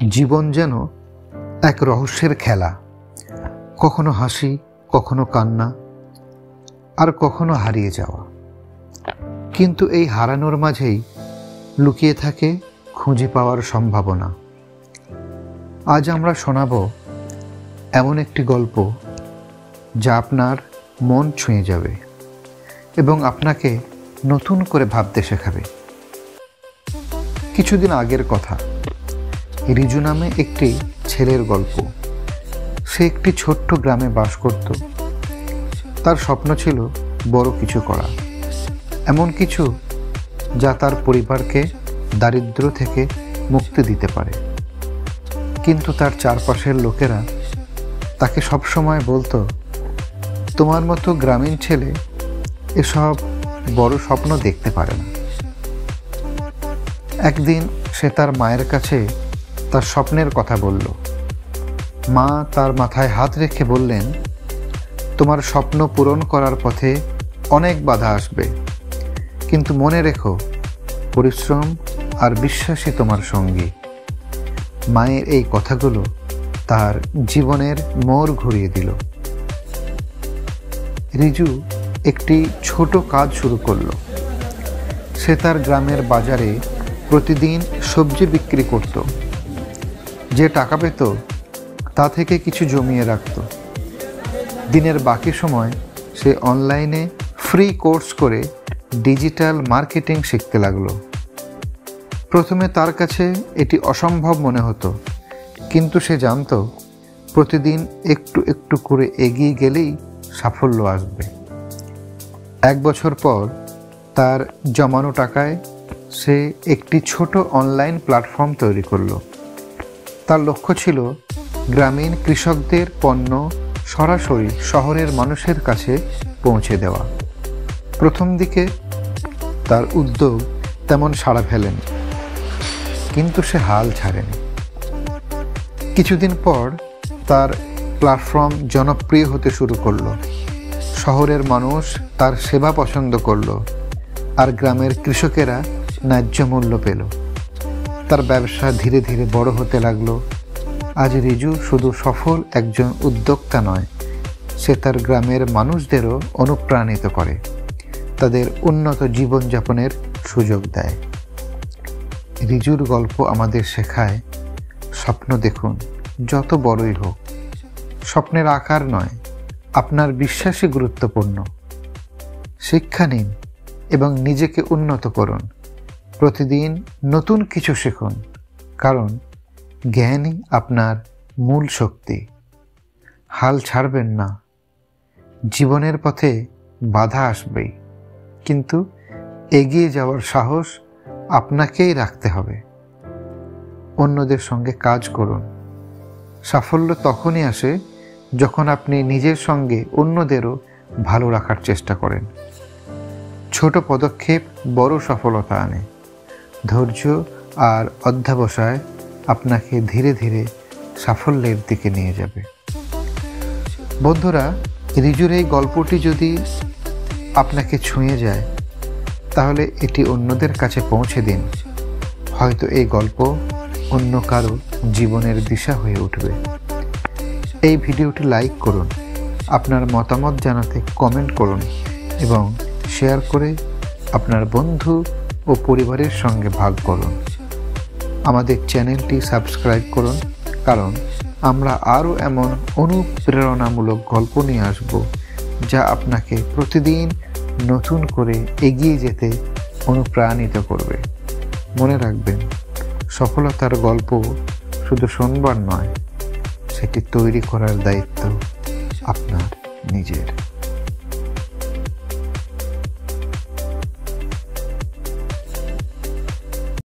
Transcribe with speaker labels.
Speaker 1: জীবন যেন এক রহস্যের খেলা, কখনো হাসি, কখনো কান্না, আর কখনো হারিয়ে যাওয়া। কিন্তু এই হারানোর মাঝেই লুকিয়ে থাকে খুঁজে পাওয়ার সম্ভাবনা। আজ আমরা শোনাব এমন একটি গল্প যা আপনার মন ছুঁয়ে যাবে এবং আপনাকে নতুন করে ভাবতে শেখাবে। কিছুদিন আগের কথা, রিজু নামে একটি ছেলের গল্প। সে একটি ছোট্ট গ্রামে বাস করত। তার স্বপ্ন ছিল বড় কিছু করা, এমন কিছু যা তার পরিবারকে দারিদ্র থেকে মুক্তি দিতে পারে। কিন্তু তার চারপাশের লোকেরা তাকে সবসময় বলতো, তোমার মতো গ্রামীণ ছেলে এসব বড় স্বপ্ন দেখতে পারে না। একদিন সে তার মায়ের কাছে তার স্বপ্নের কথা বলল। মা তার মাথায় হাত রেখে বললেন, তোমার স্বপ্ন পূরণ করার পথে অনেক বাধা আসবে, কিন্তু মনে রেখো, পরিশ্রম আর বিশ্বাসই তোমার সঙ্গী। মায়ের এই কথাগুলো তার জীবনের মোড় ঘুরিয়ে দিল। রিজু একটি ছোট কাজ শুরু করলো। সে তার গ্রামের বাজারে প্রতিদিন সবজি বিক্রি করত। যে টাকা পেত তা থেকে কিছু জমিয়ে রাখত। দিনের বাকি সময় সে অনলাইনে ফ্রি কোর্স করে ডিজিটাল মার্কেটিং শিখতে লাগলো। প্রথমে তার কাছে এটি অসম্ভব মনে হতো, কিন্তু সে জানত প্রতিদিন একটু একটু করে এগিয়ে গেলেই সাফল্য আসবে। 1 বছর পর তার জমানো টাকায় সে একটি ছোট অনলাইন প্ল্যাটফর্ম তৈরি করল। তার লক্ষ্য ছিল গ্রামীণ কৃষকদের পণ্য সরাসরি শহরের মানুষের কাছে পৌঁছে দেওয়া। প্রথম দিকে তার উদ্যোগ তেমন সাড়া ফেলেনি, কিন্তু সে হাল ছাড়েনি। কিছুদিন পর তার প্ল্যাটফর্ম জনপ্রিয় হতে শুরু করলো। শহরের মানুষ তার সেবা পছন্দ করলো, আর গ্রামের কৃষকেরা ন্যায্য মূল্য পেল। তার ব্যবসা ধীরে ধীরে বড় হতে লাগলো। আজ রিজু শুধু সফল একজন উদ্যোক্তা নয়, সে তার গ্রামের মানুষদেরও অনুপ্রাণিত করে, তাদের উন্নত জীবনযাপনের সুযোগ দেয়। রিজুর গল্প আমাদের শেখায়, স্বপ্ন দেখুন, যত বড়ই হোক। স্বপ্নের আকার নয়, আপনার বিশ্বাসই গুরুত্বপূর্ণ। শিক্ষা নিন এবং নিজেকে উন্নত করুন। প্রতিদিন নতুন কিছু শিখুন, কারণ জ্ঞানই আপনার মূল শক্তি। হাল ছাড়বেন না। জীবনের পথে বাধা আসবেই, কিন্তু এগিয়ে যাওয়ার সাহস আপনাকেই রাখতে হবে। অন্যদের সঙ্গে কাজ করুন। সাফল্য তখনই আসে যখন আপনি নিজের সঙ্গে অন্যদেরও ভালো রাখার চেষ্টা করেন। ছোট পদক্ষেপ বড় সফলতা আনে। ধৈর্য আর অধ্যবসায় আপনাকে ধীরে ধীরে সাফল্যের দিকে নিয়ে যাবে। বন্ধুরা, রিজুর এই গল্পটি যদি আপনাকে ছুঁয়ে যায়, তাহলে এটি অন্যদের কাছে পৌঁছে দিন। হয়তো এই গল্প অন্য কারো জীবনের দিশা হয়ে উঠবে। এই ভিডিওটি লাইক করুন, আপনার মতামত জানাতে কমেন্ট করুন এবং শেয়ার করে আপনার বন্ধু ও পরিবারের সঙ্গে ভাগ করুন। আমাদের চ্যানেলটি সাবস্ক্রাইব করুন, কারণ আমরা আরও এমন অনুপ্রেরণামূলক গল্প নিয়ে আসব যা আপনাকে প্রতিদিন নতুন করে এগিয়ে যেতে অনুপ্রাণিত করবে। মনে রাখবেন, সফলতার গল্প শুধু শুনবার নয়, সেটি তৈরি করার দায়িত্ব আপনার নিজের।